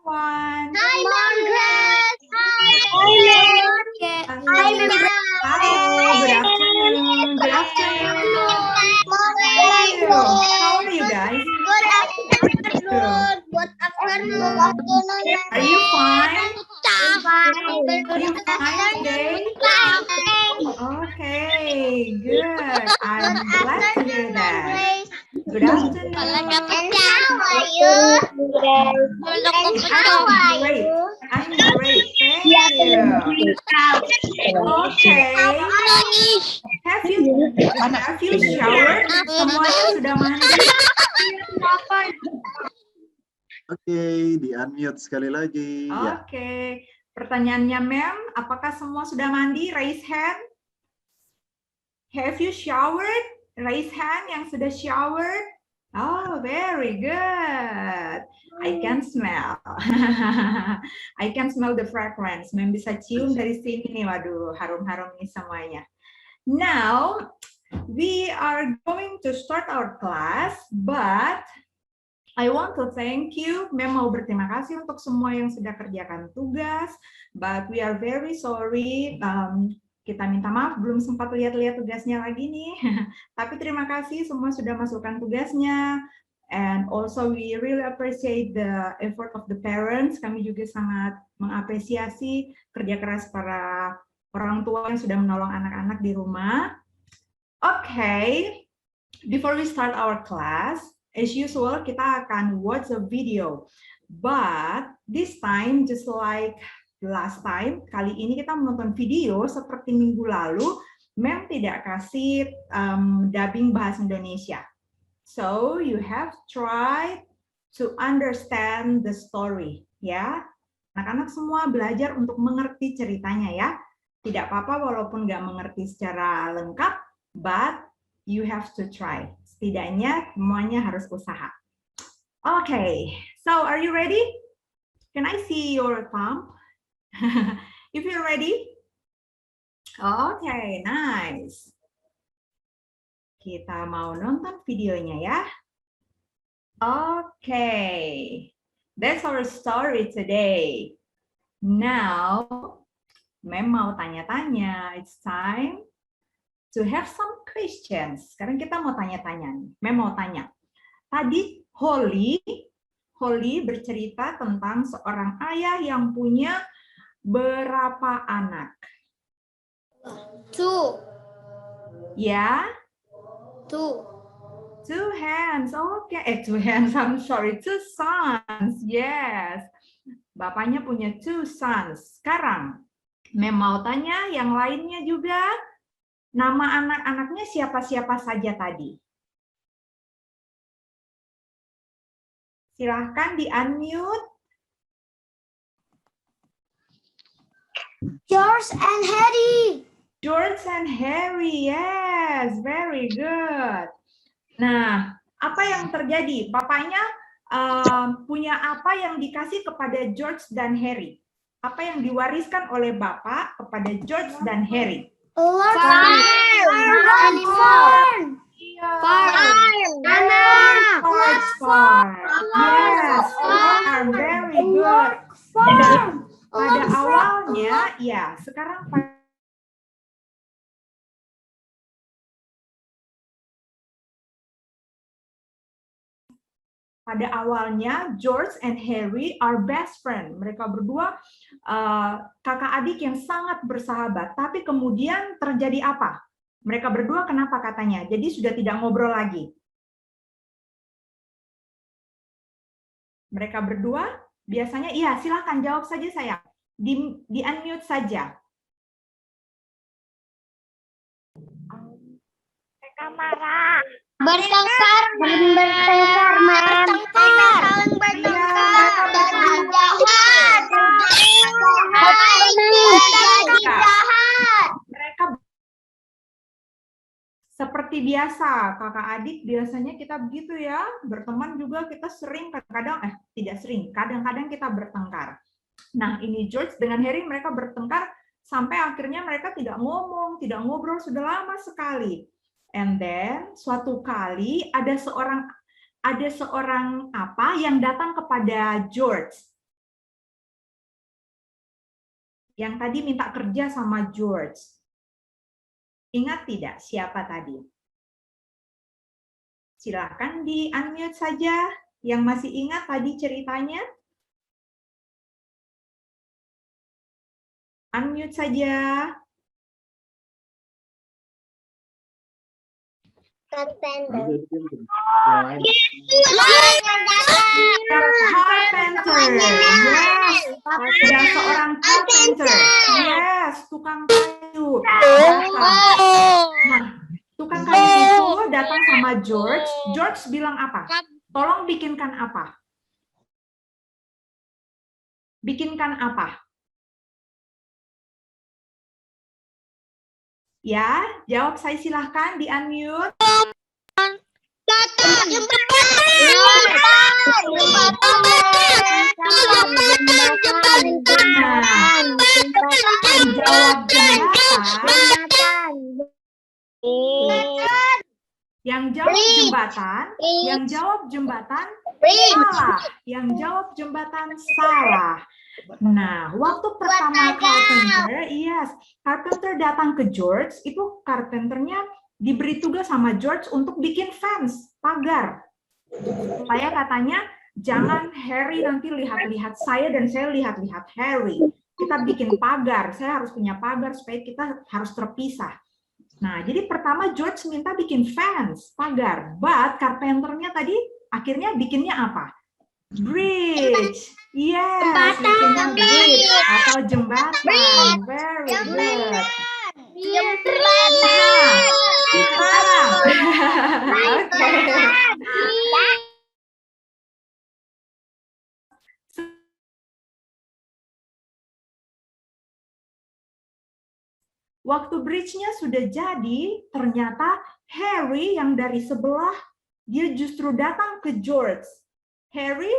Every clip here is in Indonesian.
everyone. Hi, Margaret. Hi, good afternoon. Good afternoon. How are you guys? Good afternoon. Good afternoon. Are you fine? Fine. Are you fine today? Okay, good. I'm glad to hear that. Good afternoon. And how are you? And how are Great. you? I'm great. Thank you. Okay. Have you showered? Semuanya sudah mandi? Oke, di-unmute sekali lagi. Oke. Pertanyaannya, Ma'am, apakah semua sudah mandi? Raise hand. Have you showered? Raise hand yang sudah showered. Oh, very good. I can smell. I can smell the fragrance. Ma'am bisa cium dari sini nih. Waduh, harum-harum nih semuanya. Now, we are going to start our class, but I want to thank you. Ma'am mau berterima kasih untuk semua yang sudah kerjakan tugas, but we are very sorry. Kita minta maaf belum sempat lihat-lihat tugasnya lagi nih. Tapi terima kasih semua sudah masukkan tugasnya. And also we really appreciate the effort of the parents. Kami juga sangat mengapresiasi kerja keras para orang tua yang sudah menolong anak-anak di rumah. Okay, before we start our class, as usual kita akan watch a video. But this time, just like last time, kali ini kita menonton video seperti minggu lalu, Ma'am tidak kasih dubbing bahasa Indonesia. So you have tried to understand the story, ya. Anak-anak semua belajar untuk mengerti ceritanya, ya. Tidak apa-apa walaupun nggak mengerti secara lengkap, but you have to try. Setidaknya semuanya harus usaha. Okay, so are you ready? Can I see your thumb? If you're ready. Okay, nice. Kita mau nonton videonya ya. Okay, that's our story today. Now, Ma'am mau tanya-tanya. It's time to have some questions. Sekarang kita mau tanya-tanya nih. Ma'am mau tanya. Tadi Holly bercerita tentang seorang ayah yang punya berapa anak? 2. Ya? 2. 2 hands. Oke. 2 hands. I'm sorry. 2 sons. Yes. Bapaknya punya 2 sons. Sekarang, Ma'am mau tanya yang lainnya juga. Nama anak-anaknya siapa-siapa saja tadi? Silahkan di-unmute. George and Harry. George and Harry, yes, very good. Nah, apa yang terjadi? Bapaknya punya apa yang dikasih kepada George dan Harry? Apa yang diwariskan oleh bapak kepada George dan Harry? Farm. Yes, farm, very good. Pada awalnya, ya, sekarang pada awalnya George and Harry are best friend. Mereka berdua kakak adik yang sangat bersahabat. Tapi kemudian terjadi apa? Mereka berdua kenapa katanya? Jadi sudah tidak ngobrol lagi. Mereka berdua biasanya, iya silakan jawab saja saya. Di unmute saja. Mereka marah. Bertengkar, Ma'am. Mereka seperti biasa, kakak adik biasanya kita begitu ya, berteman juga kita sering kadang-kadang, tidak sering, kadang-kadang kita bertengkar. Nah, ini George dengan Harry mereka bertengkar sampai akhirnya mereka tidak ngomong, tidak ngobrol sudah lama sekali. And then suatu kali ada seorang apa yang datang kepada George. Yang tadi minta kerja sama George. Ingat tidak siapa tadi? Silakan di-unmute saja. Yang masih ingat tadi ceritanya? Unmute saja. Carpenter. Yang lain. Carpenter. Yes. Ada seorang carpenter. Yes, tukang kayu. Nah, tukang kayu itu datang sama George. George bilang apa? Tolong bikinkan apa? Bikinkan apa? Ya, jawab saya silahkan di-unmute. Yang jawab jembatan, yang jawab jembatan salah, yang jawab jembatan salah. Nah, waktu pertama Carpenter, yes, Carpenter datang ke George, itu Carpenternya diberi tugas sama George untuk bikin fence, pagar. Supaya katanya, jangan Harry nanti lihat-lihat saya dan saya lihat-lihat Harry. Kita bikin pagar, saya harus punya pagar supaya kita harus terpisah. Nah, jadi pertama George minta bikin fence, pagar. But Carpenternya tadi akhirnya bikinnya apa? Bridge. Yes, bikinnya bridge atau jembatan. Very good. Oke. Waktu bridge-nya sudah jadi, ternyata Harry yang dari sebelah, dia justru datang ke George. Harry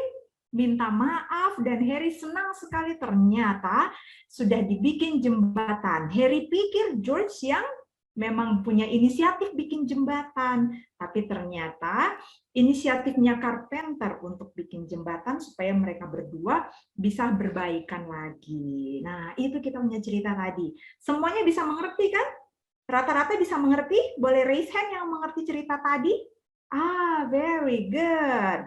minta maaf dan Harry senang sekali ternyata sudah dibikin jembatan. Harry pikir George yang memang punya inisiatif bikin jembatan, tapi ternyata inisiatifnya Carpenter untuk bikin jembatan supaya mereka berdua bisa berbaikan lagi. Nah, itu kita punya cerita tadi. Semuanya bisa mengerti kan? Rata-rata bisa mengerti? Boleh raise hand yang mengerti cerita tadi? Ah, very good.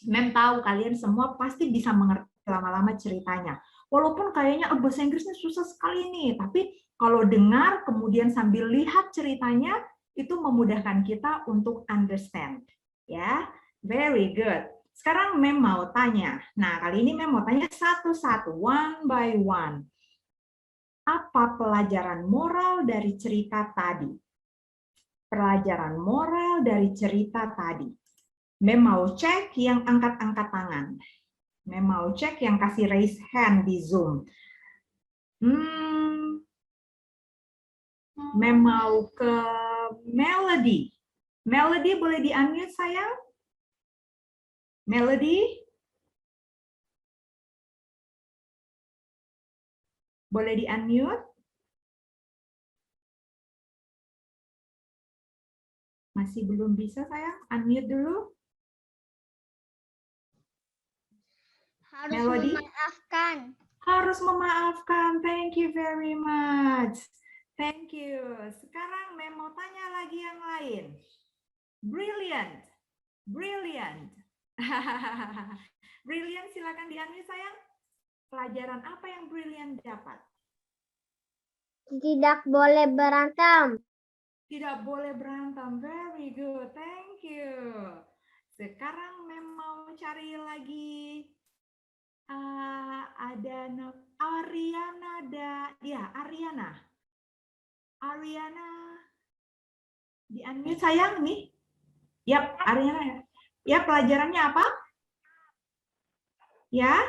Mem tahu kalian semua pasti bisa mengerti lama-lama ceritanya. Walaupun kayaknya bahasa Inggrisnya susah sekali nih, tapi kalau dengar kemudian sambil lihat ceritanya itu memudahkan kita untuk understand. Ya, very good. Sekarang Mem mau tanya. Nah, kali ini Mem mau tanya satu-satu, one by one. Apa pelajaran moral dari cerita tadi? Pelajaran moral dari cerita tadi. Mem mau cek yang angkat-angkat tangan. Mem mau cek yang kasih raise hand di Zoom. Mem mau ke Melody. Melody boleh di-unmute sayang? Melody? Boleh di-unmute? Masih belum bisa sayang? Unmute dulu. Harus Melody? memaafkan. Harus memaafkan. Thank you very much. Thank you. Sekarang Mem mau tanya lagi yang lain. Brilliant. Brilliant. Brilliant, silakan di-unmute sayang. Pelajaran apa yang Brilliant dapat? Tidak boleh berantem. Tidak boleh berantem. Very good. Thank you. Sekarang Mem mau cari lagi. Ada Ariana. Ariana. Ariana. Di-unmute sayang nih. Yap, Ariana. Ya, pelajarannya apa? Ya?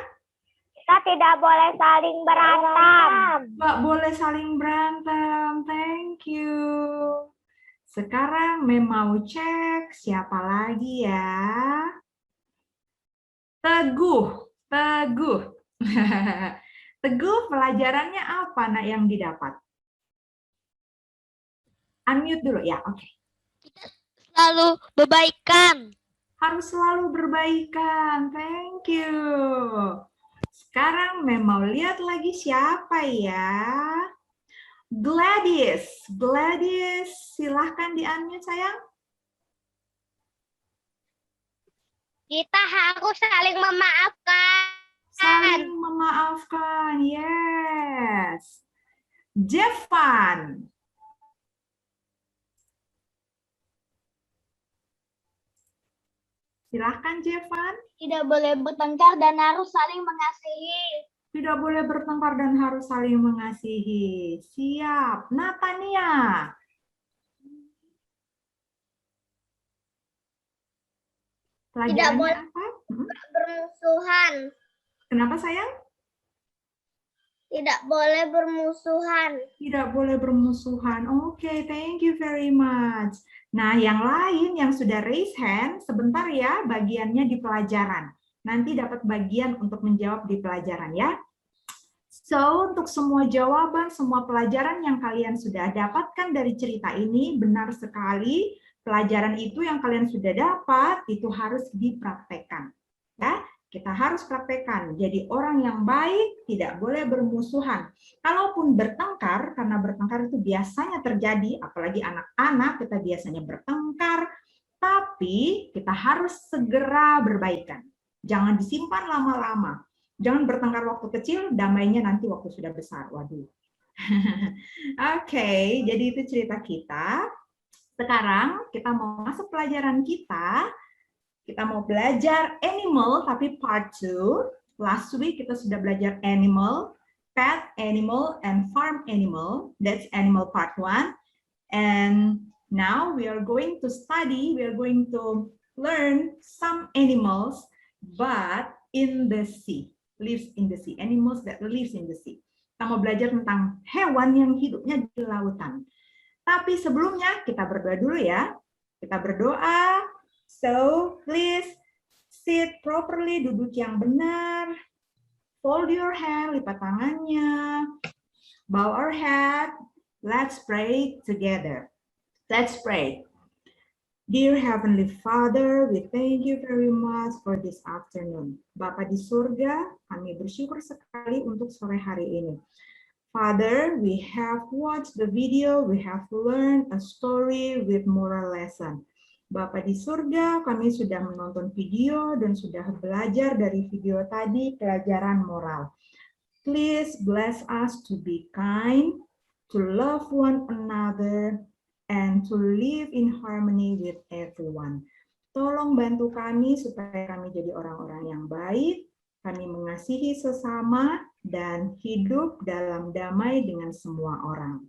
Kita tidak boleh saling berantem. Nggak boleh saling berantem. Thank you. Sekarang Mem mau cek siapa lagi ya? Teguh. Teguh. Teguh, pelajarannya apa nak yang didapat? Unmute dulu ya, oke. Selalu berbaikan. Harus selalu berbaikan. Thank you. Sekarang Mem mau lihat lagi siapa ya? Gladys. Gladys, silahkan di-unmute sayang. Kita harus saling memaafkan. Saling memaafkan, yes. Jevan. Silahkan Jevan. Tidak boleh bertengkar dan harus saling mengasihi. Tidak boleh bertengkar dan harus saling mengasihi. Siap. Natania. Pelajarannya boleh apa? bermusuhan. Kenapa sayang? Tidak boleh bermusuhan. Tidak boleh bermusuhan. Oke, thank you very much. Nah, yang lain yang sudah raise hand, sebentar ya bagiannya di pelajaran. Nanti dapat bagian untuk menjawab di pelajaran ya. So, untuk semua jawaban, semua pelajaran yang kalian sudah dapatkan dari cerita ini, benar sekali. Pelajaran itu yang kalian sudah dapat, itu harus dipraktekkan. Ya, kita harus praktekkan. Jadi orang yang baik tidak boleh bermusuhan. Kalaupun bertengkar, karena bertengkar itu biasanya terjadi, apalagi anak-anak kita biasanya bertengkar, tapi kita harus segera berbaikan. Jangan disimpan lama-lama. Jangan bertengkar waktu kecil, damainya nanti waktu sudah besar. Waduh. Oke, jadi itu cerita kita. Sekarang kita mau masuk pelajaran kita. Kita mau belajar animal, tapi part 2. Last week kita sudah belajar animal, pet animal, and farm animal. That's animal part 1. And now we are going to study, we are going to learn some animals, but in the sea. Lives in the sea. Animals that lives in the sea. Kita mau belajar tentang hewan yang hidupnya di lautan. Tapi sebelumnya kita berdoa dulu ya. Kita berdoa. So, please sit properly, duduk yang benar. Fold your hand, lipat tangannya. Bow our head. Let's pray together. Let's pray. Dear Heavenly Father, we thank you very much for this afternoon. Bapa di surga, kami bersyukur sekali untuk sore hari ini. Father, we have watched the video, we have learned a story with moral lesson. Bapa di surga, kami sudah menonton video dan sudah belajar dari video tadi pelajaran moral. Please bless us to be kind, to love one another, and to live in harmony with everyone. Tolong bantu kami supaya kami jadi orang-orang yang baik, kami mengasihi sesama, dan hidup dalam damai dengan semua orang.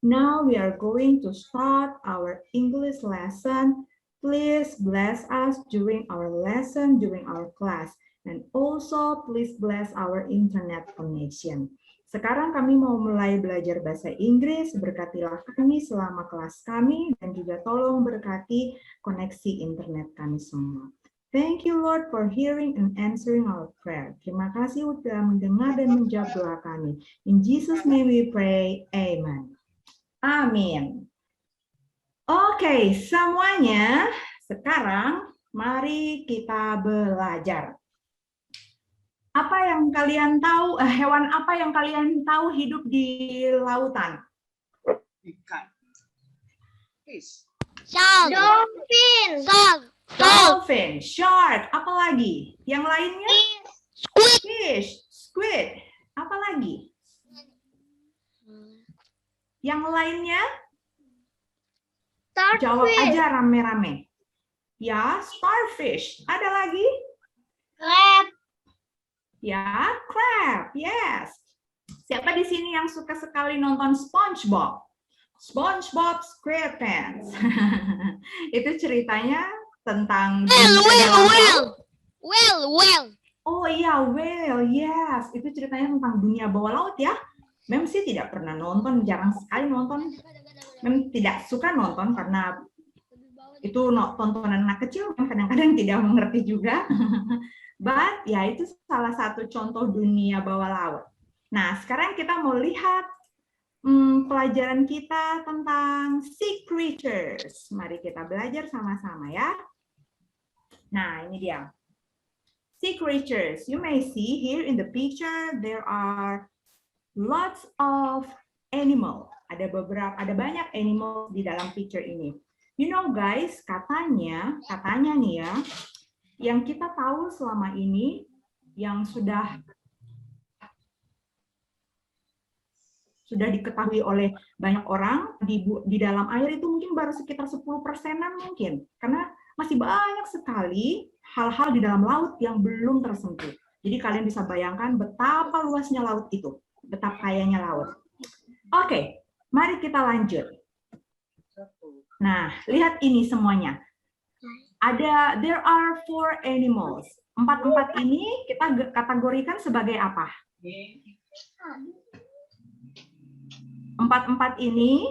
Now we are going to start our English lesson. Please bless us during our lesson, during our class. And also please bless our internet connection. Sekarang kami mau mulai belajar bahasa Inggris, berkatilah kami selama kelas kami, dan juga tolong berkati koneksi internet kami semua. Thank you, Lord, for hearing and answering our prayer. Terima kasih sudah mendengar dan menjawab doa kami. In Jesus' name we pray. Amen. Amin. Oke, semuanya. Sekarang mari kita belajar. Apa yang kalian tahu, hewan apa yang kalian tahu hidup di lautan? Ikan. Fish. Shark. Dolphin. Shark. Dolphin, shark, apa lagi? Yang lainnya? Squid. Fish, squid, apa lagi? Yang lainnya? Jawab Starfish. aja rame-rame. Ya, starfish. Ada lagi? Crab. Ya, crab. Yes. Siapa di sini yang suka sekali nonton SpongeBob? SpongeBob SquarePants. Itu ceritanya tentang Well. Oh iya, whale, yes. Itu ceritanya tentang dunia bawah laut ya. Mem sih tidak pernah nonton, jarang sekali nonton. Mem tidak suka nonton karena itu tontonan anak kecil, kadang-kadang tidak mengerti juga. But ya itu salah satu contoh dunia bawah laut. Nah, sekarang kita mau lihat pelajaran kita tentang sea creatures. Mari kita belajar sama-sama ya. Nah, ini dia. sea creatures. You may see here in the picture there are lots of animal. Ada banyak animal di dalam picture ini. You know guys, katanya nih ya, yang kita tahu selama ini yang sudah diketahui oleh banyak orang di dalam air itu mungkin baru sekitar 10%-an mungkin, karena masih banyak sekali hal-hal di dalam laut yang belum tersentuh. Jadi kalian bisa bayangkan betapa luasnya laut itu, betapa kayanya laut. Oke, mari kita lanjut. Nah, lihat ini semuanya. There are 4 animals. 4 ini kita kategorikan sebagai apa? 4 ini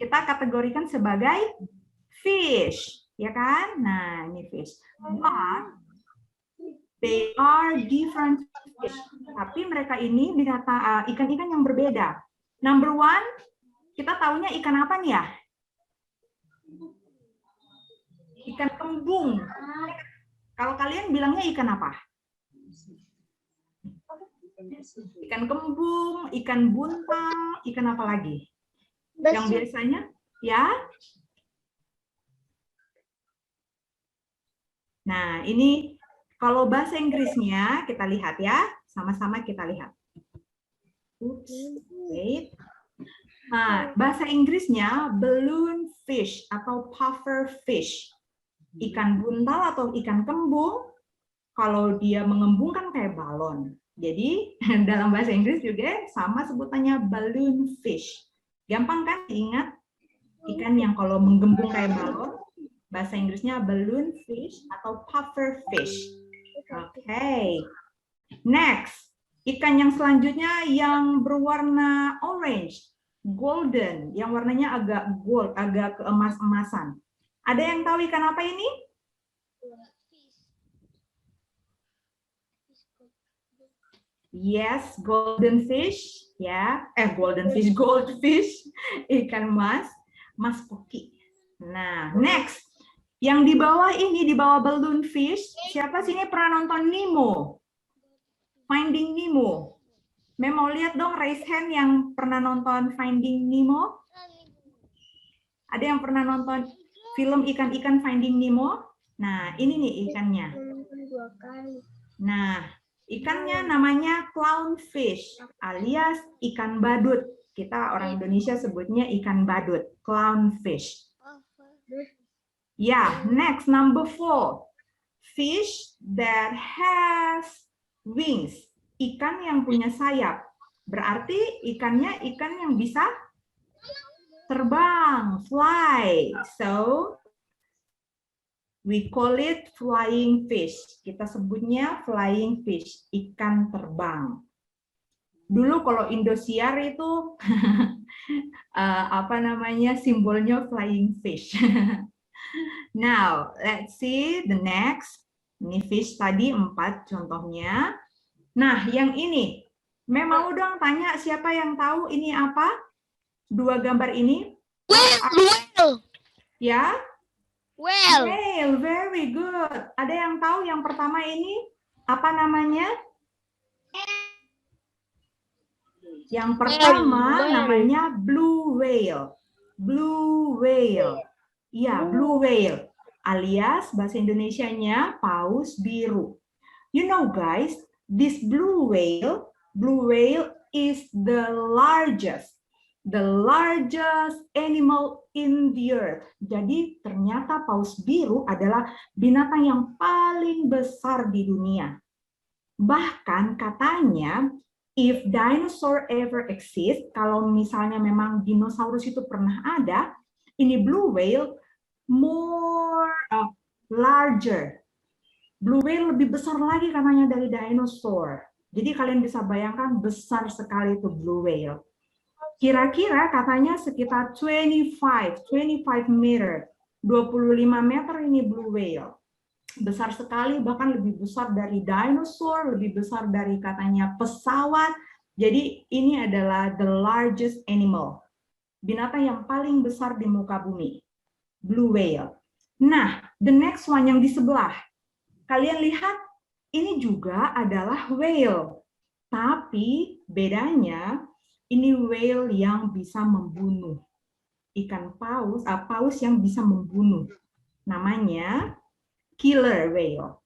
kita kategorikan sebagai fish, ya kan? Nah, ini fish. But they are different fish. Tapi mereka ini ikan-ikan yang berbeda. Number 1, kita tahunya ikan apa nih ya? Ikan kembung. Kalau kalian bilangnya ikan apa? Ikan kembung, ikan buntal, ikan apa lagi? Yang biasanya, ya? Nah, ini kalau bahasa Inggrisnya kita lihat ya, sama-sama kita lihat. Oops, wait. Nah, bahasa Inggrisnya balloon fish atau puffer fish. Ikan buntal atau ikan kembung, kalau dia mengembungkan kayak balon. Jadi dalam bahasa Inggris juga sama sebutannya balloon fish. Gampang kan diingat? Ikan yang kalau menggembung kayak balon, bahasa Inggrisnya balloon fish atau puffer fish. Oke. Next, ikan yang selanjutnya yang berwarna orange, golden, yang warnanya agak gold, agak keemas-emasan. Ada yang tahu ikan apa ini? Yes, golden fish, ya. Goldfish, ikan mas koki. Nah, next, yang di bawah ini, di bawah balloon fish, siapa sini pernah nonton Nemo? Finding Nemo. Mau lihat dong, raise hand yang pernah nonton Finding Nemo? Ada yang pernah nonton film ikan-ikan Finding Nemo? Nah, ini nih ikannya. Nah, ikannya namanya clownfish alias ikan badut. Kita orang Indonesia sebutnya ikan badut, clownfish. Yeah, next number 4. Fish that has wings. Ikan yang punya sayap. Berarti ikannya ikan yang bisa terbang, fly. So we call it flying fish. Kita sebutnya flying fish, ikan terbang. Dulu kalau Indosiar itu apa namanya, simbolnya flying fish. Now, let's see the next. Ini fish tadi 4 contohnya. Nah, yang ini. Mau dong tanya siapa yang tahu ini apa? 2 gambar ini. Whale. Ya? Whale. Whale, very good. Ada yang tahu yang pertama ini apa namanya? Yang pertama namanya blue whale. Blue whale. Ya, blue whale. Alias bahasa Indonesianya paus biru. You know guys, this blue whale is the largest animal in the earth. Jadi ternyata paus biru adalah binatang yang paling besar di dunia. Bahkan katanya, if dinosaur ever exist, kalau misalnya memang dinosaurus itu pernah ada, ini blue whale larger. Blue whale lebih besar lagi katanya dari dinosaur. Jadi kalian bisa bayangkan besar sekali itu blue whale. Kira-kira katanya sekitar 25 meter, 25 meter ini blue whale. Besar sekali, bahkan lebih besar dari dinosaur, lebih besar dari katanya pesawat. Jadi ini adalah the largest animal. Binatang yang paling besar di muka bumi. Blue whale. Nah, the next one yang di sebelah. Kalian lihat ini juga adalah whale. Tapi bedanya ini whale yang bisa membunuh. Ikan paus, paus yang bisa membunuh. Namanya killer whale.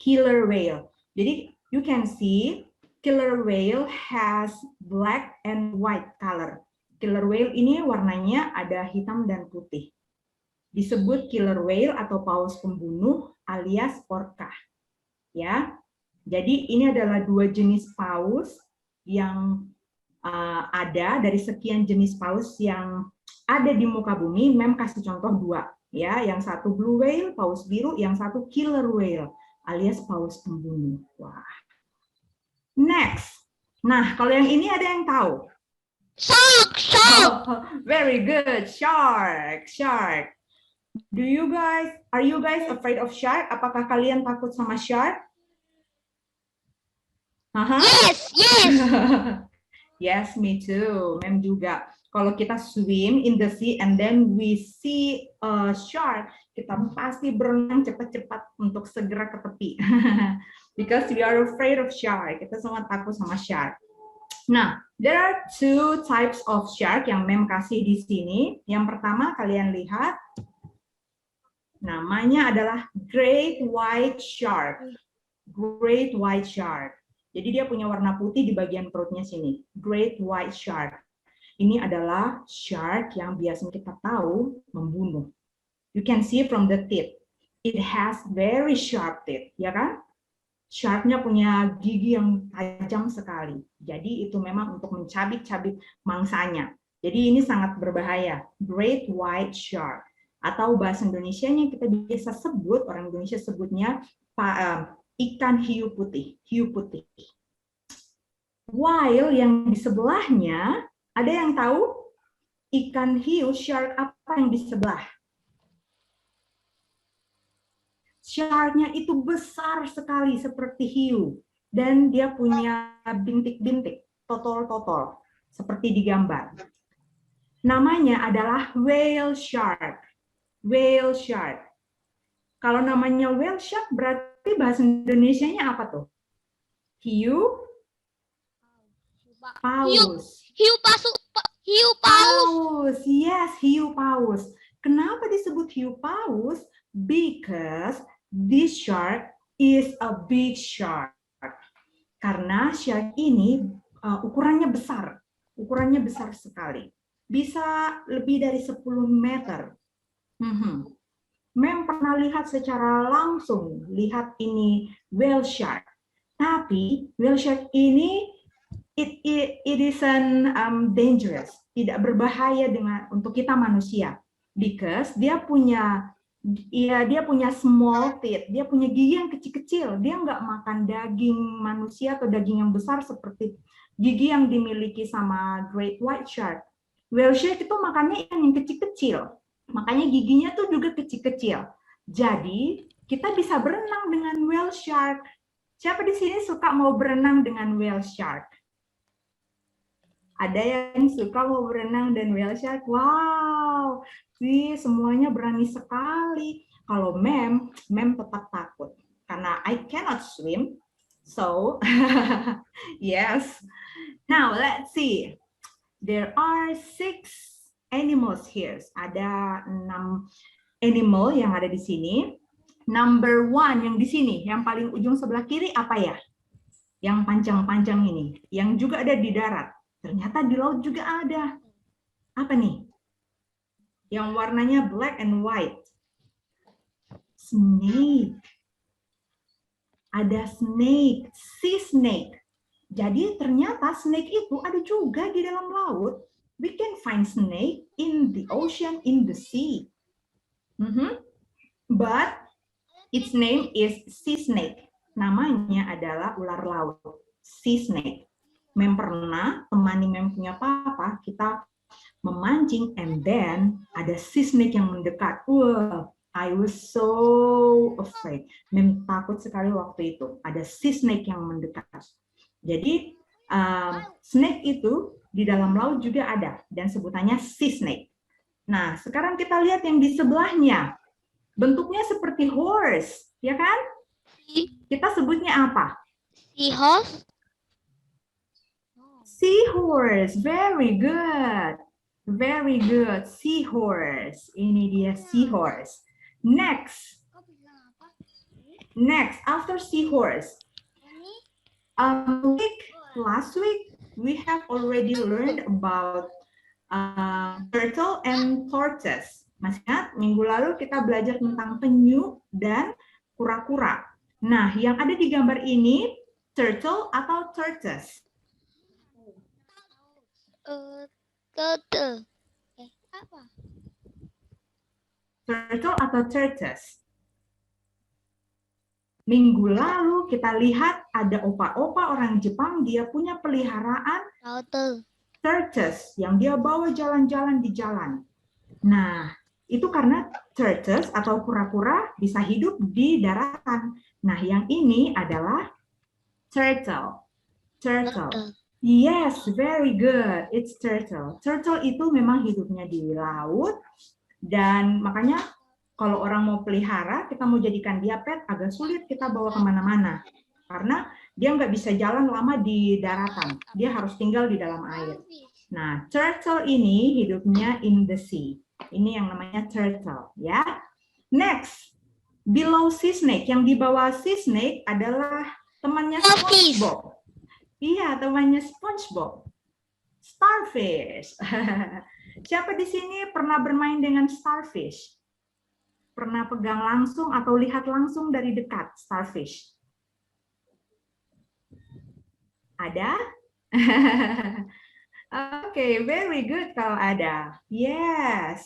Killer whale. Jadi you can see killer whale has black and white color. Killer whale ini warnanya ada hitam dan putih. Disebut killer whale atau paus pembunuh alias orca. Ya. Jadi ini adalah dua jenis paus yang ada dari sekian jenis paus yang ada di muka bumi. Mem kasih contoh dua, ya. Yang satu blue whale, paus biru, yang satu killer whale alias paus pembunuh. Wah. Next. Nah, kalau yang ini ada yang tahu? Shark, shark. Oh, very good. Shark, shark. Are you guys afraid of shark? Apakah kalian takut sama shark? Yes, yes. Yes, me too. Mem juga. Kalau kita swim in the sea and then we see a shark, kita pasti berenang cepat-cepat untuk segera ke tepi. Because we are afraid of shark. Kita semua takut sama shark. Nah, there are two types of shark yang Mem kasih di sini. Yang pertama kalian lihat, namanya adalah great white shark. Great white shark. Jadi dia punya warna putih di bagian perutnya sini. Great white shark. Ini adalah shark yang biasanya kita tahu membunuh. You can see from the teeth. It has very sharp teeth, ya kan? Sharknya punya gigi yang tajam sekali. Jadi itu memang untuk mencabik-cabik mangsanya. Jadi ini sangat berbahaya. Great white shark. Atau bahasa Indonesianya kita bisa sebut, orang Indonesia sebutnya ikan hiu putih, hiu putih. While yang di sebelahnya, ada yang tahu ikan hiu, shark apa yang di sebelah? Sharknya itu besar sekali seperti hiu. Dan dia punya bintik-bintik, totol-totol, seperti di gambar. Namanya adalah whale shark. Whale shark. Kalau namanya whale shark berarti bahasa Indonesianya apa tuh? Hiu paus. Hiu paus. Hiu paus. Yes, hiu paus. Kenapa disebut hiu paus? Because this shark is a big shark. Karena shark ini ukurannya besar. Ukurannya besar sekali. Bisa lebih dari 10 meter. Mem pernah lihat secara langsung, lihat ini whale shark. Tapi whale shark ini it isn't dangerous, tidak berbahaya untuk kita manusia, because dia punya small teeth, dia punya gigi yang kecil-kecil, dia nggak makan daging manusia atau daging yang besar seperti gigi yang dimiliki sama great white shark. Whale shark itu makannya yang kecil-kecil. Makanya giginya tuh juga kecil-kecil. Jadi, kita bisa berenang dengan whale shark. Siapa di sini suka mau berenang dengan whale shark? Ada yang suka mau berenang dan whale shark? Wow, sih semuanya berani sekali. Kalau Mem tetap takut. Karena I cannot swim. So, yes. Now, let's see. There are 6 animals here. Ada 6 animal yang ada di sini. Number 1 yang di sini, yang paling ujung sebelah kiri apa ya? Yang panjang-panjang ini, yang juga ada di darat. Ternyata di laut juga ada. Apa nih? Yang warnanya black and white. Snake. Ada snake, sea snake. Jadi ternyata snake itu ada juga di dalam laut. We can find snake in the ocean, in the sea. But its name is sea snake. Namanya adalah ular laut, sea snake. Mem pernah temani Mem punya papa, kita memancing and then ada sea snake yang mendekat. Wah, I was so afraid. Mem takut sekali waktu itu. Ada sea snake yang mendekat. Jadi snake itu di dalam laut juga ada dan sebutannya sea snake. Nah, sekarang kita lihat yang di sebelahnya. Bentuknya seperti horse, ya kan? Kita sebutnya apa? Seahorse. Seahorse. Very good. Very good. Seahorse. Ini dia seahorse. Next. Next, after seahorse. Last week, we have already learned about turtle and tortoise. Masih ingat? Minggu lalu kita belajar tentang penyu dan kura-kura. Nah, yang ada di gambar ini, turtle atau tortoise? Turtle. Apa? Turtle atau tortoise? Minggu lalu kita lihat ada opa-opa orang Jepang, dia punya peliharaan Turtle. tortoise yang dia bawa jalan-jalan di jalan. Nah, itu karena tortoise atau kura-kura bisa hidup di daratan. Nah, yang ini adalah turtle. Turtle. Yes, very good. It's turtle. Turtle itu memang hidupnya di laut dan makanya kalau orang mau pelihara, kita mau jadikan dia pet, agak sulit kita bawa kemana-mana. Karena dia nggak bisa jalan lama di daratan. Dia harus tinggal di dalam air. Nah, turtle ini hidupnya in the sea. Ini yang namanya turtle. Ya. Next, below sea snake. Yang di bawah sea snake adalah temannya SpongeBob. Iya, temannya SpongeBob. Starfish. Siapa di sini pernah bermain dengan starfish? Pernah pegang langsung atau lihat langsung dari dekat starfish? Ada? Oke, very good kalau ada. Yes.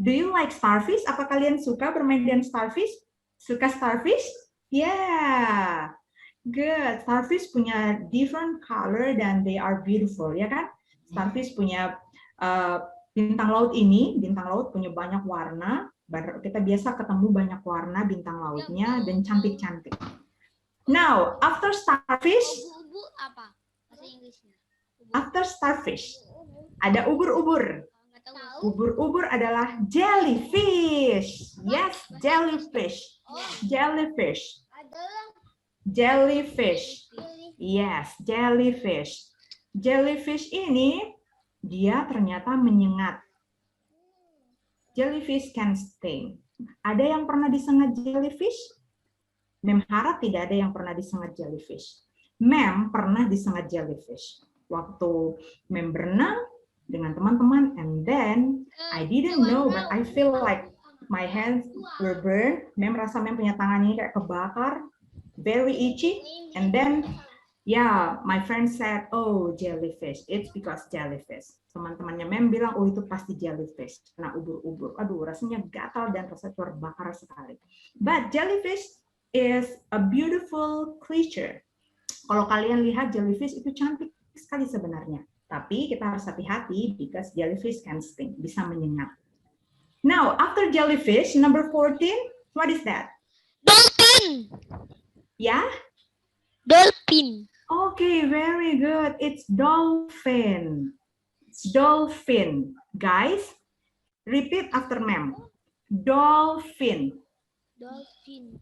Do you like starfish? Apa kalian suka bermain dengan starfish? Suka starfish? Yeah. Good. Starfish punya different color dan they are beautiful, ya kan? Starfish punya bintang laut ini, bintang laut punya banyak warna. Kita biasa ketemu banyak warna bintang lautnya dan cantik-cantik. Now, after starfish, Ubu apa? Bahasa Inggrisnya. after starfish, ada ubur-ubur. Ubur-ubur adalah jellyfish. Yes, jellyfish. Jellyfish. Jellyfish. Yes, jellyfish. Jellyfish ini dia ternyata menyengat. Jellyfish can sting. Ada yang pernah disengat jellyfish? Mem harap tidak ada yang pernah disengat jellyfish. Mem pernah disengat jellyfish. Waktu Mem berenang dengan teman-teman, and then I didn't know, but I feel like my hands were burned. Mem rasa Mem punya tangan ini kayak kebakar, very itchy, and then yeah, my friend said, oh jellyfish, it's because jellyfish. Teman-temannya Mem bilang, oh itu pasti jellyfish, kena ubur-ubur. Aduh, rasanya gatal dan rasanya terbakar sekali. But jellyfish is a beautiful creature. Kalau kalian lihat jellyfish itu cantik sekali sebenarnya. Tapi kita harus hati-hati because jellyfish can sting, bisa menyengat. Now, after jellyfish, number 14, what is that? Dolphin. Ya? Dolphin. Okay, very good. It's dolphin. Dolphin. Guys, repeat after Mem. Dolphin. Dolphin.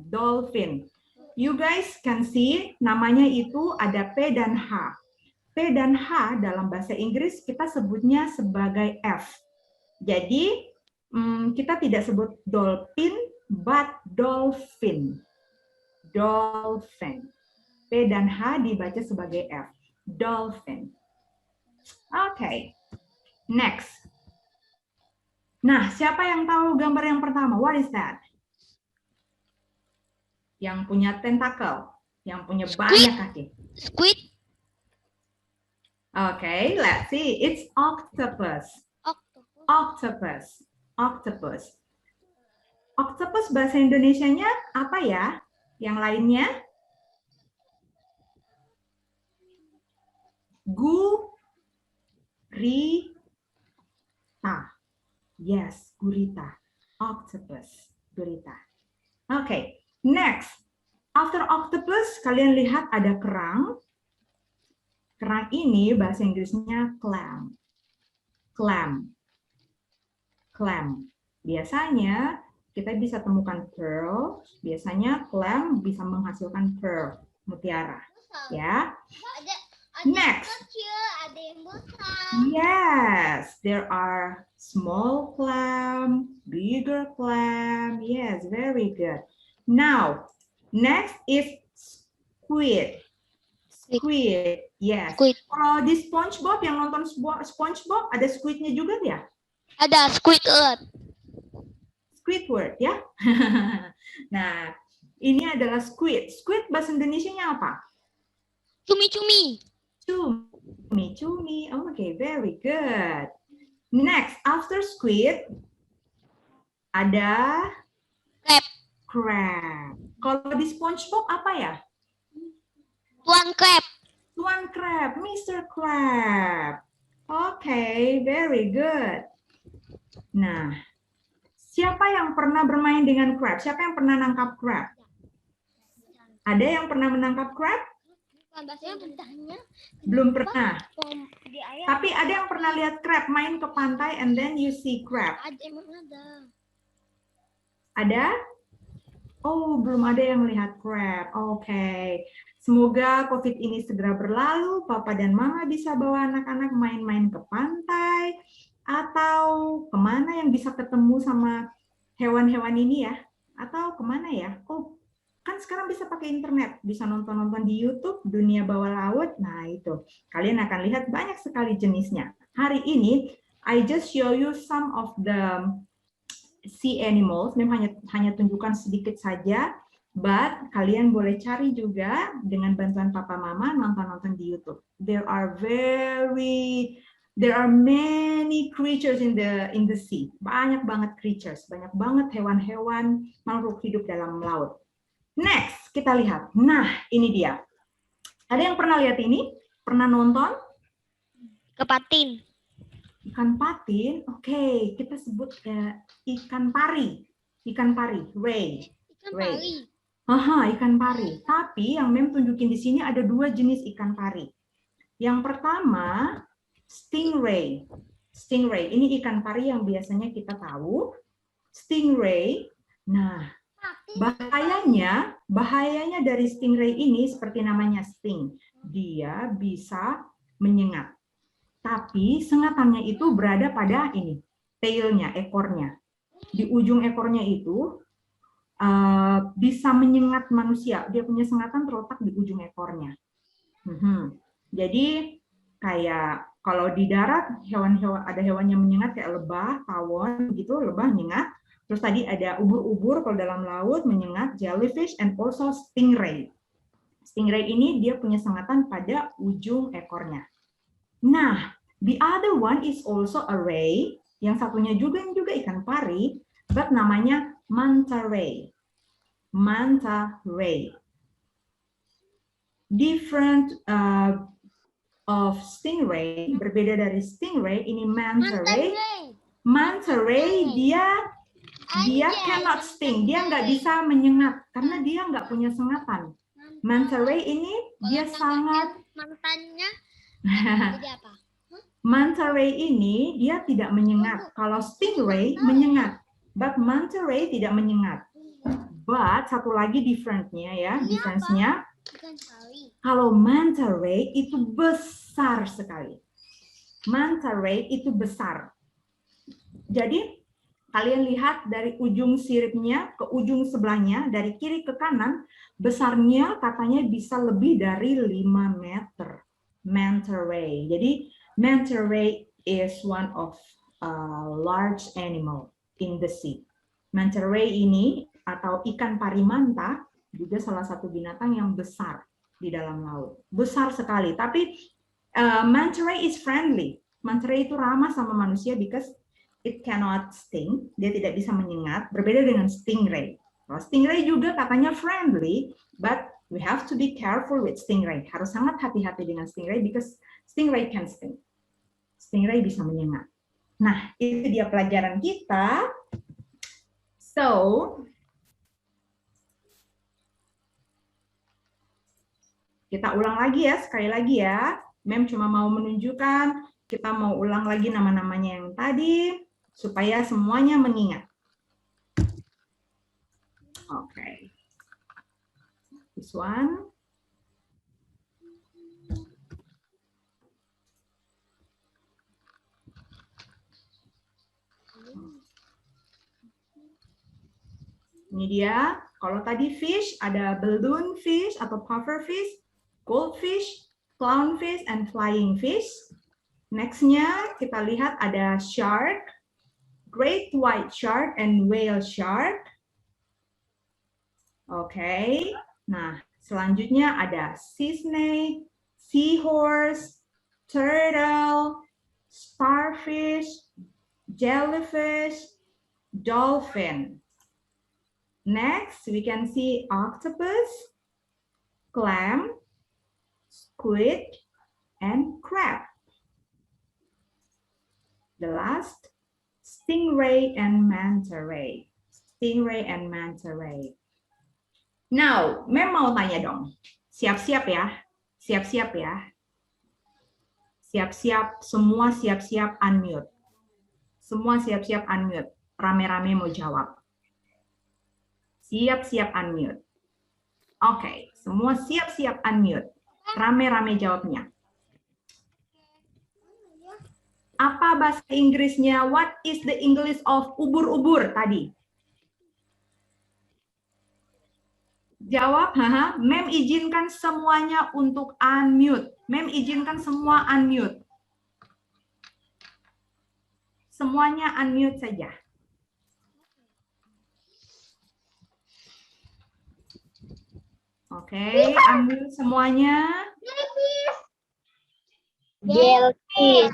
Dolphin. You guys can see namanya itu ada P dan H. P dan H dalam bahasa Inggris kita sebutnya sebagai F. Jadi kita tidak sebut dolphin, but dolphin. Dolphin. P dan H dibaca sebagai F. Dolphin. Okay. Next. Nah, siapa yang tahu gambar yang pertama? What is that? Yang punya tentakel, yang punya banyak kaki. Squid. Okay, let's see. It's octopus. Octopus. Octopus. Octopus bahasa Indonesianya apa ya? Yang lainnya? Gurita. Yes, gurita. Octopus. Gurita. Okay, next. After octopus, kalian lihat ada kerang. Kerang ini bahasa Inggrisnya clam. Clam. Clam. Biasanya kita bisa temukan pearl. Biasanya clam bisa menghasilkan pearl, mutiara. Ya. Ada Next. kecil, ada yang besar. Yes, there are small clam, bigger clam. Yes, very good. Now, next is squid. Squid, yes. Squid. Kalau di SpongeBob, yang nonton SpongeBob, ada squidnya juga ya? Ada Squidward. Squidward, ya. Nah, ini adalah squid. Squid bahasa Indonesianya apa? Cumi-cumi. Cumi. Okay, very good. Next, after squid, ada Crab. crab. Kalau di SpongeBob apa ya? Tuan crab. Tuan crab, Mr. Crab. Okay, very good. Nah, siapa yang pernah bermain dengan crab? Siapa yang pernah nangkap crab? Ada yang pernah menangkap crab? Belum pernah. Di air. Tapi ada yang pernah lihat crab main ke pantai and then you see crab. Ada, emang ada. Ada? Oh, belum ada yang lihat crab. Oke. Semoga COVID ini segera berlalu, Papa dan Mama bisa bawa anak-anak main-main ke pantai atau kemana yang bisa ketemu sama hewan-hewan ini ya? Atau kemana ya? Oh, kan sekarang bisa pakai internet, bisa nonton-nonton di YouTube Dunia Bawah Laut. Nah, itu. Kalian akan lihat banyak sekali jenisnya. Hari ini, I just show you some of the sea animals. Memang hanya tunjukkan sedikit saja, but kalian boleh cari juga dengan bantuan Papa Mama nonton-nonton di YouTube. There are many creatures in the sea. Banyak banget creatures, banyak banget hewan-hewan makhluk hidup dalam laut. Next, kita lihat. Nah, ini dia. Ada yang pernah lihat ini? Pernah nonton? Kepatin. Ikan patin. Oke, kita sebut ikan pari. Ikan pari, ray. Ikan Ray. pari. Aha, ikan pari. Tapi yang Mem tunjukin di sini ada dua jenis ikan pari. Yang pertama, stingray. Stingray, ini ikan pari yang biasanya kita tahu. Stingray. Nah, bahayanya dari stingray ini seperti namanya sting. Dia bisa menyengat. Tapi sengatannya itu berada pada ini, tailnya, ekornya. Di ujung ekornya itu bisa menyengat manusia. Dia punya sengatan terletak di ujung ekornya. Jadi kayak kalau di darat ada hewan yang menyengat kayak lebah, tawon gitu, lebah menyengat. Terus tadi ada ubur-ubur kalau dalam laut menyengat, jellyfish and also stingray. Stingray ini dia punya sengatan pada ujung ekornya. Nah, the other one is also a ray. Yang satunya juga ikan pari, but namanya manta ray. Manta ray. Different of stingray, berbeda dari stingray, ini manta ray. Manta ray dia cannot sting, dia nggak bisa menyengat karena dia nggak punya sengatan. Manta ray ini dia sangat Mantannya jadi apa? Manta ray ini dia tidak menyengat. Kalau stingray menyengat, but manta ray tidak menyengat. But satu lagi difference-nya ya, difference-nya Ikan pari. kalau manta ray itu besar sekali. Manta ray itu besar. Jadi kalian lihat dari ujung siripnya ke ujung sebelahnya, dari kiri ke kanan, besarnya katanya bisa lebih dari 5 meter. Manta ray. Jadi manta ray is one of large animal in the sea. Manta ray ini atau ikan pari manta juga salah satu binatang yang besar di dalam laut. Besar sekali. Tapi manta ray is friendly. Manta ray itu ramah sama manusia because it cannot sting, dia tidak bisa menyengat, berbeda dengan stingray. Kalau stingray juga katanya friendly, but we have to be careful with stingray. Harus sangat hati-hati dengan stingray because stingray can sting. Stingray bisa menyengat. Nah, itu dia pelajaran kita. So, kita ulang lagi ya, sekali lagi ya. Mem cuma mau menunjukkan, kita mau ulang lagi nama-namanya yang tadi, supaya semuanya mengingat. Okay. This one. Ini dia. Kalau tadi fish, ada balloon fish atau puffer fish, goldfish, clownfish, and flying fish. Next-nya kita lihat ada shark, great white shark, and whale shark. Oke. Nah, selanjutnya ada sea snake, seahorse, turtle, starfish, jellyfish, dolphin. Next, we can see octopus, clam, squid, and crab. The last, stingray and manta ray. Stingray and manta ray. Now, Mem mau tanya dong. Siap-siap ya. Siap-siap ya. Siap-siap, semua siap-siap unmute. Semua siap-siap unmute. Rame-rame mau jawab. Siap-siap unmute. Oke, semua siap-siap unmute. Rame-rame jawabnya. Apa bahasa Inggrisnya? What is the English of ubur-ubur tadi? Jawab, haha. Mem izinkan semuanya untuk unmute. Mem izinkan semua unmute. Semuanya unmute saja. Oke, unmute semuanya. Jellyfish.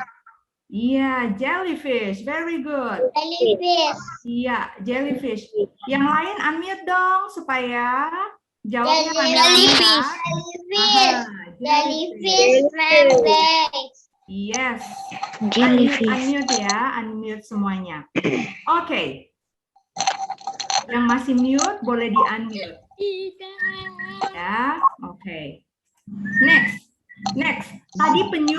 Iya, jellyfish. Very good. Jellyfish. Iya, jellyfish. Yang lain unmute dong supaya jawabnya Jellyfish. rame-rame. Jellyfish. Aha, Jellyfish. Mermaids. Yes. Jellyfish. Unmute ya, unmute semuanya. Oke. Yang masih mute boleh di-unmute. Ya, oke. Next. Tadi penyu.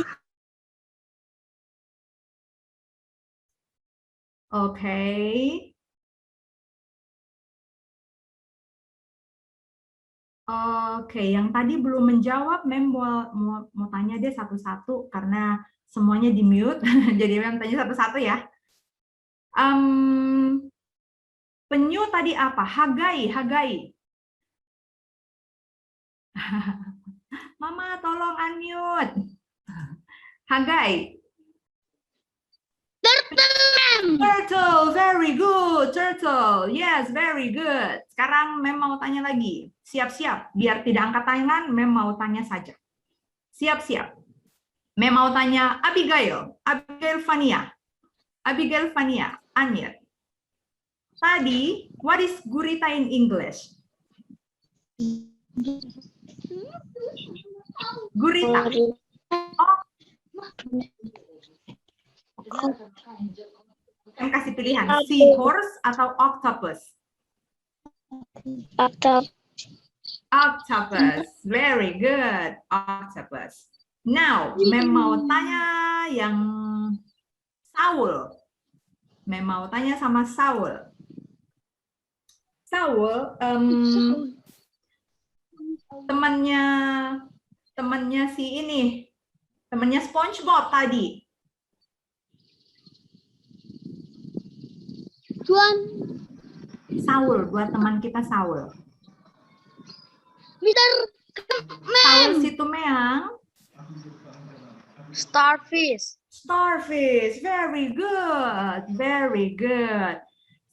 Oke. Oke, yang tadi belum menjawab, Mem mau tanya deh satu-satu karena semuanya di mute. Jadi Mem tanya satu-satu ya. Penyu tadi apa? Hagai. Mama tolong unmute. Hagai. Turtle, very good. Turtle, yes, very good. Sekarang Mem mau tanya lagi. Siap-siap, biar tidak angkat tangan, Mem mau tanya saja. Siap-siap. Mem mau tanya Abigail Fania, unmute. Tadi, what is gurita in English? Gurita. Oh. Yang kasih pilihan, seahorse atau octopus? Octopus. Very good. Octopus. Now, Mem mau tanya yang Saul. Mem mau tanya sama Saul. Saul, temannya si ini, temannya SpongeBob tadi. Tuan. Saul, buat teman kita Saul. Mr. Saul situ meang. Starfish. Starfish, very good, very good.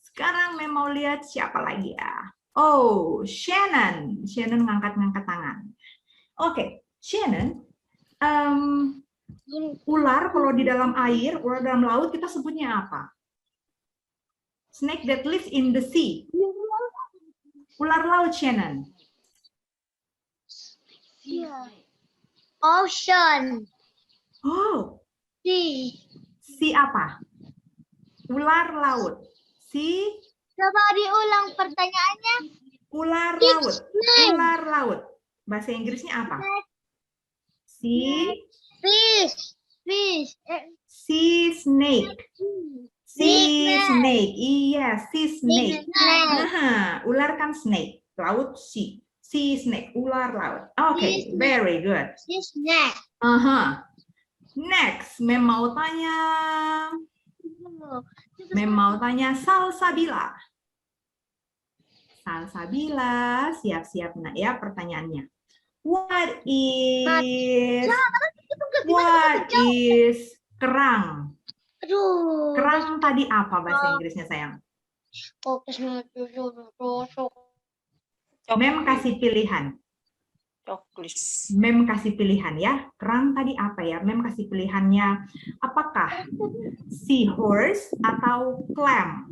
Sekarang Mem mau lihat siapa lagi ya? Oh, Shannon. Shannon ngangkat-ngangkat tangan. Oke, Shannon. Ular kalau di dalam air, ular dalam laut kita sebutnya apa? Snake that lives in the sea. Ular laut, Shannon. Ocean. Oh, Sea. sea apa? Ular laut. Sea. Coba diulang pertanyaannya. Ular laut. Ular laut. Bahasa Inggrisnya apa? Sea. Fish. Sea snake. Sea snake. Iya, sea snake. Snake. Ular kan snake. Laut sea. Sea snake, ular laut. Oke, very good. Snake. Next, Mem mau tanya Salsabila. Salsabila, siap-siap nak ya pertanyaannya. What is kerang? Aduh. Kerang tadi apa bahasa Inggrisnya sayang? Mem kasih pilihan. Coklis. Mem kasih pilihan ya. Kerang tadi apa ya? Mem kasih pilihannya. Apakah seahorse atau clam?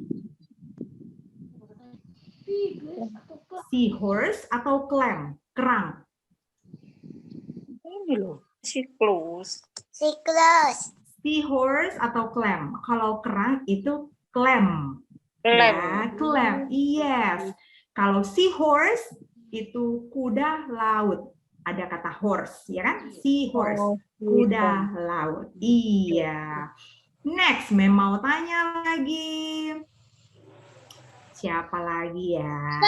Seahorse atau clam? Kerang. Ini loh, siklus. Siklus. Seahorse atau clam? Kalau kerang itu clam. Clam. Ya, clam. Yes. Kalau seahorse itu kuda laut. Ada kata horse, ya kan? Seahorse, kuda laut. Iya. Next, Mem mau tanya lagi. Siapa lagi ya?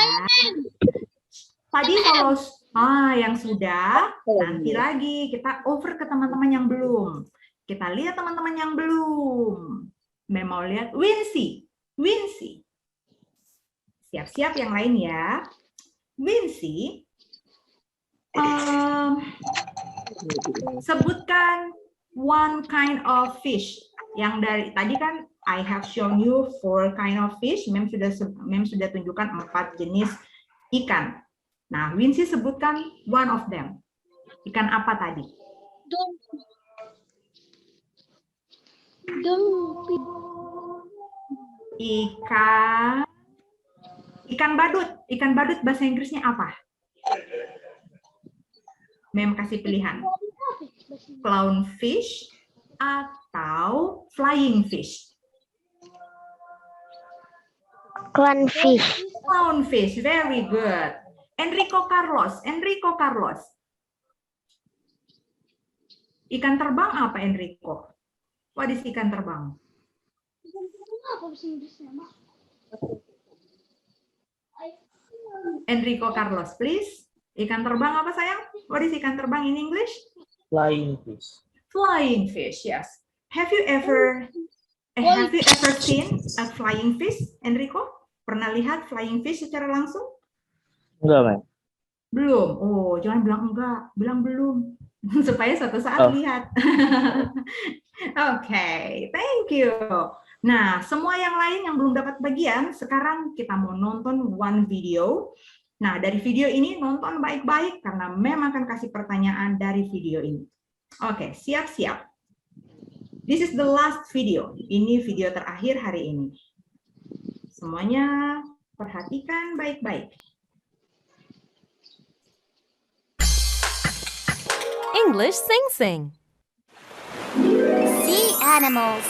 Tadi kalau yang sudah, nanti lagi kita over ke teman-teman yang belum. Kita lihat teman-teman yang belum. Mem mau lihat Wincy. Wincy. Siap-siap yang lain ya. Wincy, sebutkan one kind of fish. Yang dari tadi kan I have shown you 4 kind of fish. Mem sudah tunjukkan 4 jenis ikan. Nah, Wincy sebutkan one of them. Ikan apa tadi? Ikan badut. Ikan badut bahasa Inggrisnya apa? Mem kasih pilihan. Clownfish atau flying fish? Clownfish. Clownfish, very good. Enrico Carlos. Enrico Carlos. Ikan terbang apa Enrico? What is ikan terbang? Enrico Carlos, please. Ikan terbang apa sayang? What is ikan terbang in English? Flying fish. Flying fish, yes. Have you ever seen a flying fish, Enrico? Pernah lihat flying fish secara langsung? Enggak, Mem. Belum. Oh, jangan bilang enggak, bilang belum. Supaya suatu saat lihat. Oke, thank you. Nah, semua yang lain yang belum dapat bagian, sekarang kita mau nonton one video. Nah, dari video ini nonton baik-baik karena Mem akan kasih pertanyaan dari video ini. Oke, siap-siap. This is the last video. Ini video terakhir hari ini. Semuanya perhatikan baik-baik. English Sing Sing. Sea animals.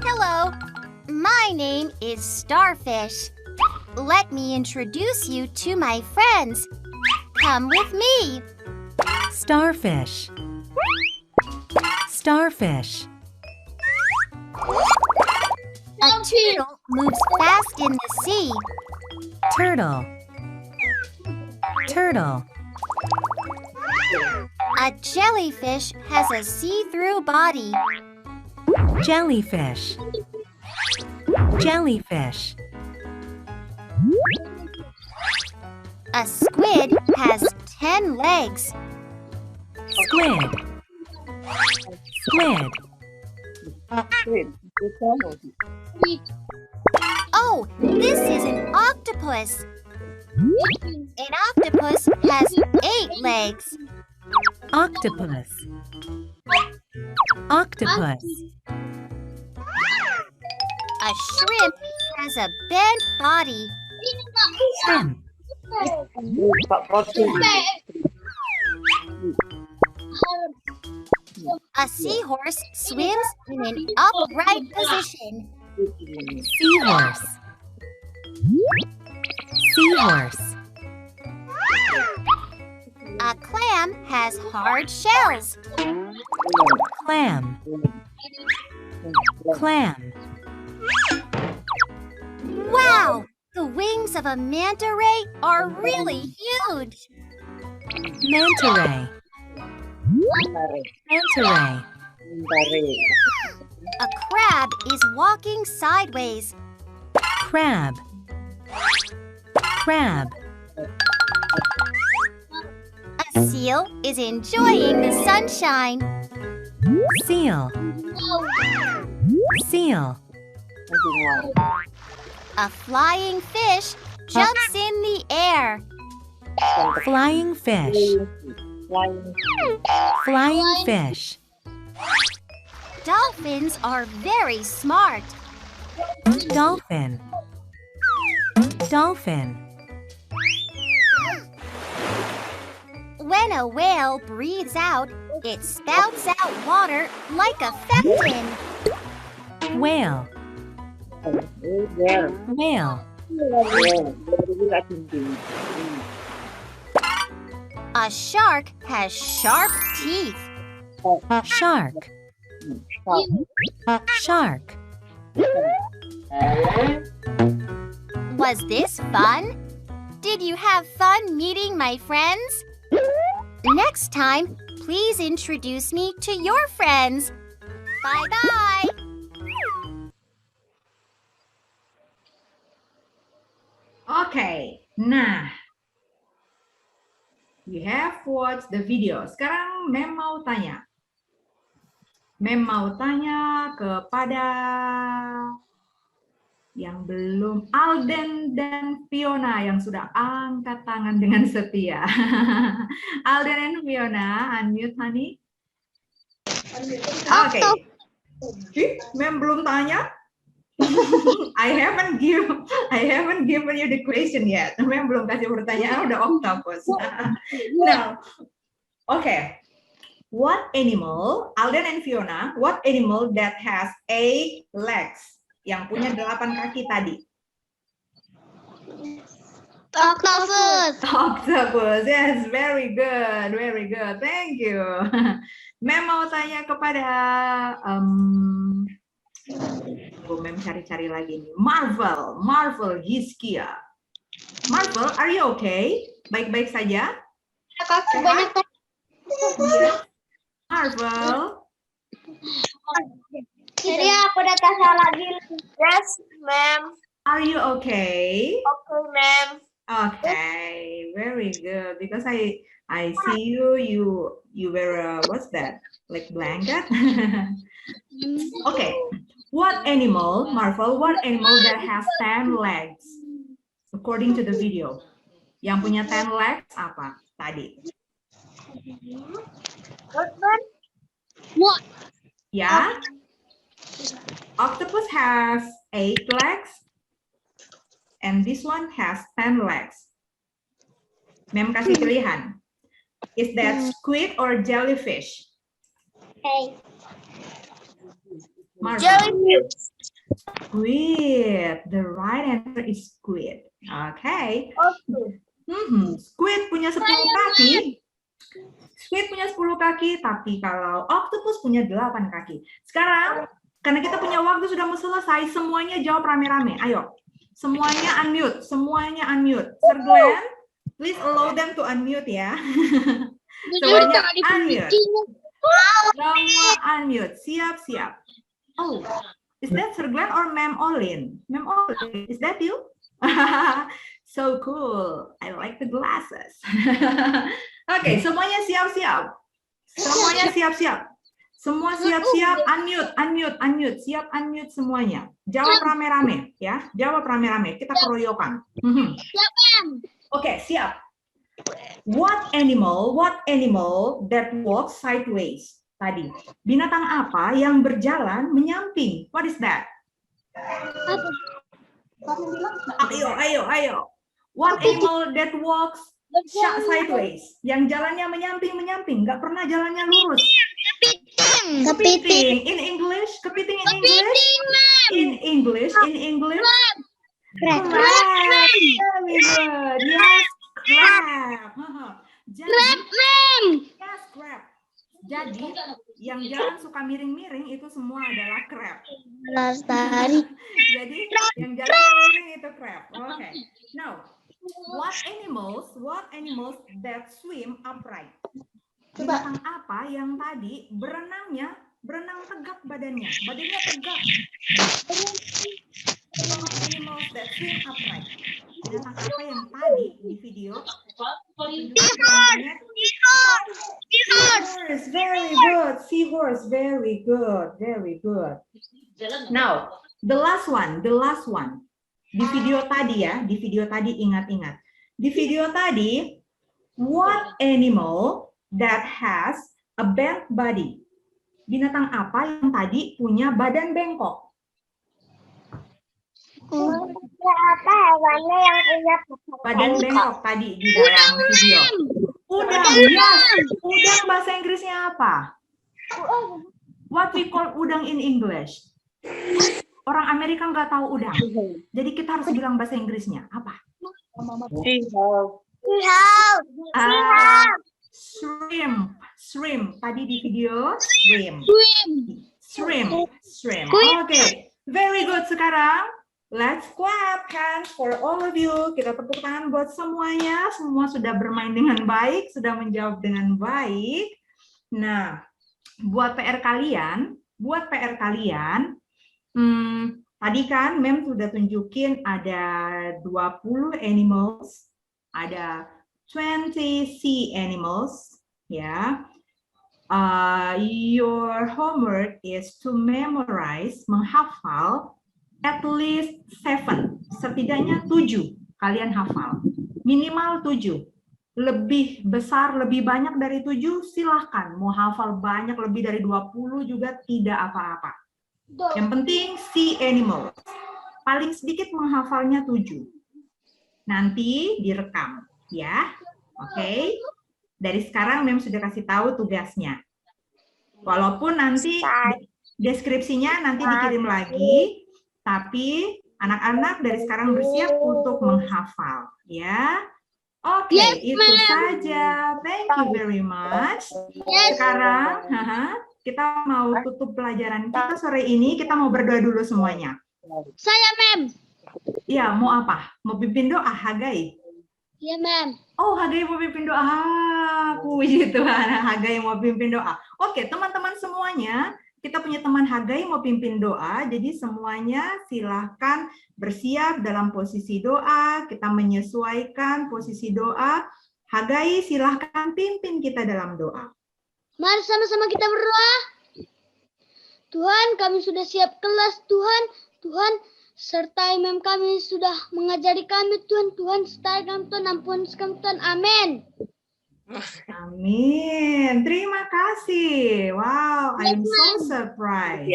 Hello, my name is Starfish. Let me introduce you to my friends. Come with me. Starfish. Starfish. A turtle moves fast in the sea. Turtle. Turtle. A jellyfish has a see-through body. Jellyfish. Jellyfish. A squid has 10 legs. Squid. Squid. Oh, this is an octopus. An octopus has 8 legs. Octopus. Octopus. A shrimp has a bent body. Shrimp. A seahorse swims in an upright position. Seahorse. Seahorse. A clam clam has hard shells. Clam. Clam. Wow! The wings of a manta ray are really huge. Manta ray. Manta ray. A crab is walking sideways. Crab. Crab. A seal is enjoying the sunshine. Seal. Seal. A flying fish jumps in the air. Flying fish. Flying fish. Dolphins are very smart. Dolphin. Dolphin. When a whale breathes out, it spouts out water like a fountain. Whale. Whale. A shark has sharp teeth. Shark. Shark. Was this fun? Did you have fun meeting my friends? Next time, please introduce me to your friends. Bye-bye. Oke, nah, you have watched the video. Sekarang Mem mau tanya. Mem mau tanya kepada yang belum, Alden dan Fiona yang sudah angkat tangan dengan setia. Alden and Fiona, unmute honey. Oke. Mem belum tanya. I haven't given you the question yet. Mem belum kasih pertanyaan, udah octopus. No. Okay. What animal, Alden and Fiona, what animal that has 8 legs? Yang punya 8 kaki tadi. Octopus. Octopus, yes, very good, thank you. Mem mau tanya kepada, Mem cari-cari lagi nih. Marvel, Hizkia. Marvel, are you okay? Baik-baik saja? Kaki banyak. Marvel, Jadi aku datang salah bilang. Yes, ma'am. are you okay? Okay, ma'am. Okay, very good. Because I see you wear a, what's that? Like blanket? Okay. What animal, Marvel? What animal that has 10 legs? According to the video. Yang punya 10 legs apa tadi? What? Ya. Octopus has 8 legs. And this one has 10 legs. Mem kasih pilihan. Is that squid or jellyfish? Okay. Marvel. Jellyfish. Squid. The right answer is squid. Okay. Squid punya 10 kaki. Squid punya 10 kaki, tapi kalau octopus punya 8 kaki. Sekarang, karena kita punya waktu sudah mau selesai, semuanya jawab rame-rame. Ayo. Semuanya unmute. Sir Glenn, please allow them to unmute ya. Semuanya unmute. Semua unmute. Siap. Oh, is that Sir Glenn or Ma'am Olin? Ma'am Olin, is that you? So cool. I like the glasses. Oke, semuanya siap-siap. Semua siap-siap. Unmute. Siap unmute semuanya. Jawab rame-rame ya. Kita keroyokan. Oke, siap. What animal that walks sideways? Tadi. Binatang apa yang berjalan menyamping? What is that? Ayo. What animal that walks sideways? Yang jalannya menyamping, nggak pernah jalannya lurus. Kepiting. In English? Kepiting in English? In English? Crab. Very good. Yes, crab. Crab, ma'am. tadi yang jarang suka miring-miring itu semua adalah crab. Lestari. Jadi yang jarang miring itu crab. Oke. Now, what animals that swim upright? Binatang apa yang tadi berenang tegak badannya? Badannya tegak. What animals that swim upright? Binatang apa yang tadi di video ditunjukkan berenangnya? Seahorse, very good. Seahorse, very good, very good. Now, the last one. Di video tadi ya, di video tadi ingat-ingat. Di video tadi, what animal that has a bent body? Binatang apa yang tadi punya badan bengkok? Apa hewannya yang punya Badan bengkok tadi di dalam video. Udang, yes. Udang bahasa Inggrisnya apa? What we call udang in English? Orang Amerika nggak tahu udang. Jadi kita harus bilang bahasa Inggrisnya. Apa? Shrimp. Shrimp. Tadi di video, shrimp. Shrimp. Oke. Very good. Sekarang, let's clap hands for all of you. Kita tepuk tangan buat semuanya. Semua sudah bermain dengan baik, sudah menjawab dengan baik. Nah, buat PR kalian, tadi kan Mem sudah tunjukin ada 20 animals, ada 20 sea animals, ya. Your homework is to memorize, menghafal at least 7, setidaknya 7 kalian hafal, minimal 7. Lebih besar, lebih banyak dari 7, silahkan. Mau hafal banyak, lebih dari 20 juga tidak apa-apa. Yang penting sea animal. Paling sedikit menghafalnya 7. Nanti direkam, ya. Oke. Dari sekarang Mem sudah kasih tahu tugasnya. Walaupun nanti deskripsinya nanti dikirim lagi, tapi anak-anak dari sekarang bersiap untuk menghafal, ya. Oke, itu saja. Thank you very much. Sekarang kita mau tutup pelajaran kita sore ini. Kita mau berdoa dulu semuanya. Saya, Mem. Iya, mau apa? Mau pimpin doa, Hagai? Iya, Mem. Oh, Hagai mau pimpin doa. Puji Tuhan, Hagai mau pimpin doa. Oke, teman-teman semuanya, kita punya teman Hagai mau pimpin doa. Jadi semuanya silahkan bersiap dalam posisi doa. Kita menyesuaikan posisi doa. Hagai silahkan pimpin kita dalam doa. Mari sama-sama kita berdoa. Tuhan, kami sudah siap kelas, Tuhan. Tuhan, sertai Mem kami sudah mengajari kami, Tuhan. Tuhan, sertai kami, Tuhan. Ampun kami, Tuhan. Amin. Amin. Terima kasih. Wow, I'm so surprised.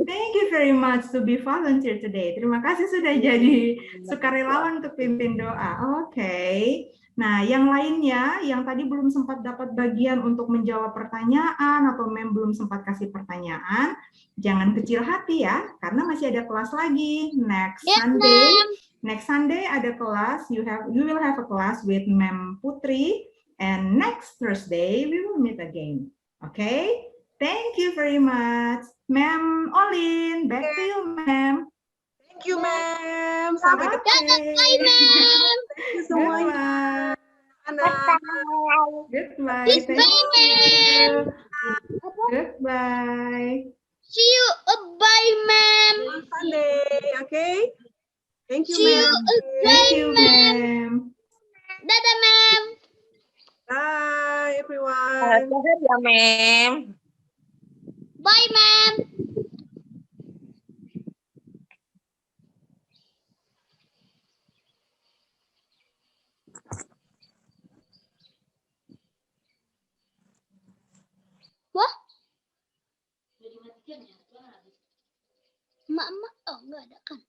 Thank you very much to be volunteer today. Terima kasih sudah jadi sukarelawan untuk pimpin doa. Oke. Nah, yang lainnya yang tadi belum sempat dapat bagian untuk menjawab pertanyaan atau Mem belum sempat kasih pertanyaan, jangan kecil hati ya, karena masih ada kelas lagi next Sunday. Next Sunday ada kelas. You will have a class with Mem Putri. And next Thursday, we will meet again. Okay? Thank you very much. Ma'am Olin, back to you, ma'am. Thank you, ma'am. Sampai ketemu. Bye, Mem. Thank you semuanya. Goodbye. Goodbye, ma'am. Goodbye. See you. Bye, Mem. Sunday, okay? Thank you, See you. ma'am. Thank you, ma'am. Dadah, Mem. Bye, everyone. Sehat ya, Mem. Bye, Mem. Wah? Mak, oh enggak ada kan?